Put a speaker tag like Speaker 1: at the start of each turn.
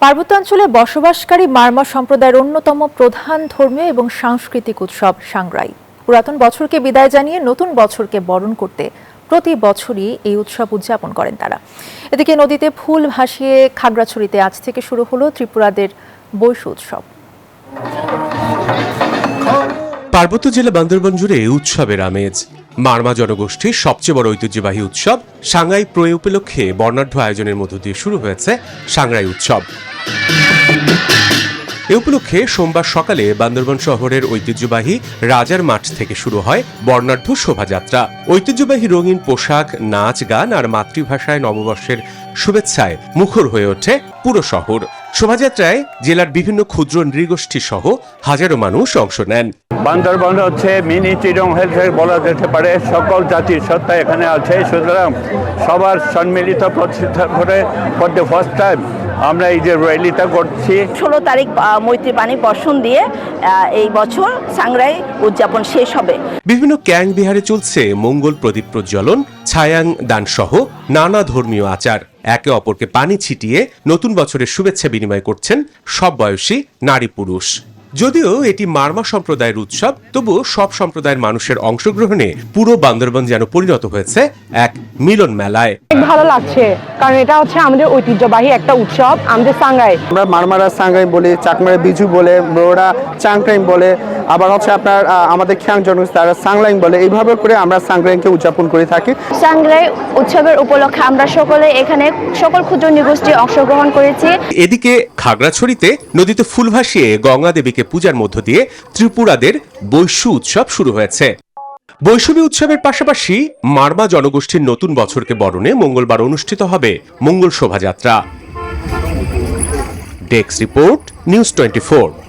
Speaker 1: পার্বত্যাঞ্চলে বসবাসকারী মারমা সম্প্রদায়ের অন্যতম প্রধান ধর্মীয় এবং সাংস্কৃতিক উৎসব সাংগ্রাই। পুরাতন বছরকে বিদায় জানিয়ে নতুন বছরকে বরণ করতে প্রতি বছরই এই উৎসব উদযাপন করেন তারা। এদিকে নদীতে ফুল ভাসিয়ে খাগড়াছড়িতে আজ থেকে শুরু হলো ত্রিপুরাদের বৈশু উৎসব।
Speaker 2: পার্বত্য জেলা বান্দরবান জুড়ে উৎসবের আমেজ। মারমা জনগোষ্ঠীর সবচেয়ে বড় ঐতিহ্যবাহী উৎসব সাংগ্রাই প্রয় উপলক্ষে বর্ণাঢ্য আয়োজনের মধ্য দিয়ে শুরু হয়েছে সাংগ্রাই উৎসব। এ উপলক্ষে সোমবার সকালে বান্দরবান শহরের ঐতিহ্যবাহী রাজার মাঠ থেকে শুরু হয় বর্ণাঢ্য শোভাযাত্রা। ঐতিহ্যবাহী রঙিন পোশাক, নাচ, গান আর মাতৃভাষায় নববর্ষের শুভেচ্ছায় মুখর হয়ে ওঠে পুরো শহর। শোভাযাত্রায় জেলার বিভিন্ন ক্ষুদ্র নৃগোষ্ঠী সহ হাজারো মানুষ অংশ নেন।
Speaker 3: বান্দরবান হচ্ছে মিনি চিরং বলা যেতে পারে, সকল জাতির সত্তা এখানে আছে, সুতরাং সবার সম্মিলিত প্রচেষ্টা করে ফর দ্য ফার্স্ট টাইম আমরা এই যে র্যালিটা করছি।
Speaker 4: 16 তারিখ মৈত্রী পানি বর্ষণ দিয়ে এই বছর সাংগ্রাই উদযাপন শেষ হবে।
Speaker 2: বিভিন্ন ক্যাং বিহারে চলছে মঙ্গল প্রদীপ প্রজ্বলন, ছায়াং দান সহ নানা ধর্মীয় আচার। একে অপরকে পানি ছিটিয়ে নতুন বছরের শুভেচ্ছা বিনিময় করছেন সব বয়সী নারী পুরুষ। যদিও এটি মারমা সম্প্রদায়ের উৎসব, তবুও সব সম্প্রদায়ের মানুষের অংশগ্রহণে পুরো বান্দরবান যেন পরিণত হয়েছে এক মিলন মেলায়।
Speaker 5: ভালো লাগছে, কারণ এটা হচ্ছে আমাদের ঐতিহ্যবাহী একটা উৎসব, আমাদের সাংগ্রাই।
Speaker 6: আমরা মারমারা সাংগ্রাই বলি, চাকমারা বিজু বলে, মোরা চাংক্রাইং বলে, আবার হচ্ছে আপনার আমাদের খ্যাং জনগোষ্ঠী তারা সাংলাইং বলে। এইভাবে করে আমরা সাংগ্রাইকে উদযাপন করে থাকি।
Speaker 7: সাংগ্রাই উৎসবের উপলক্ষে আমরা সকলে এখানে সকল ক্ষুদ্র নৃগোষ্ঠী অংশগ্রহণ করেছি।
Speaker 2: এদিকে খাগড়াছড়িতে নদীতে ফুল ভাসিয়ে গঙ্গা দেবীকে পূজার মধ্য দিয়ে ত্রিপুরাদের বৈশু উৎসব শুরু হয়েছে। বৈশবী উৎসবের পাশাপাশি মারমা জনগোষ্ঠীর নতুন বছরকে বরণে মঙ্গলবার অনুষ্ঠিত হবে Mangal Shobhajatra. Desk report, news 24।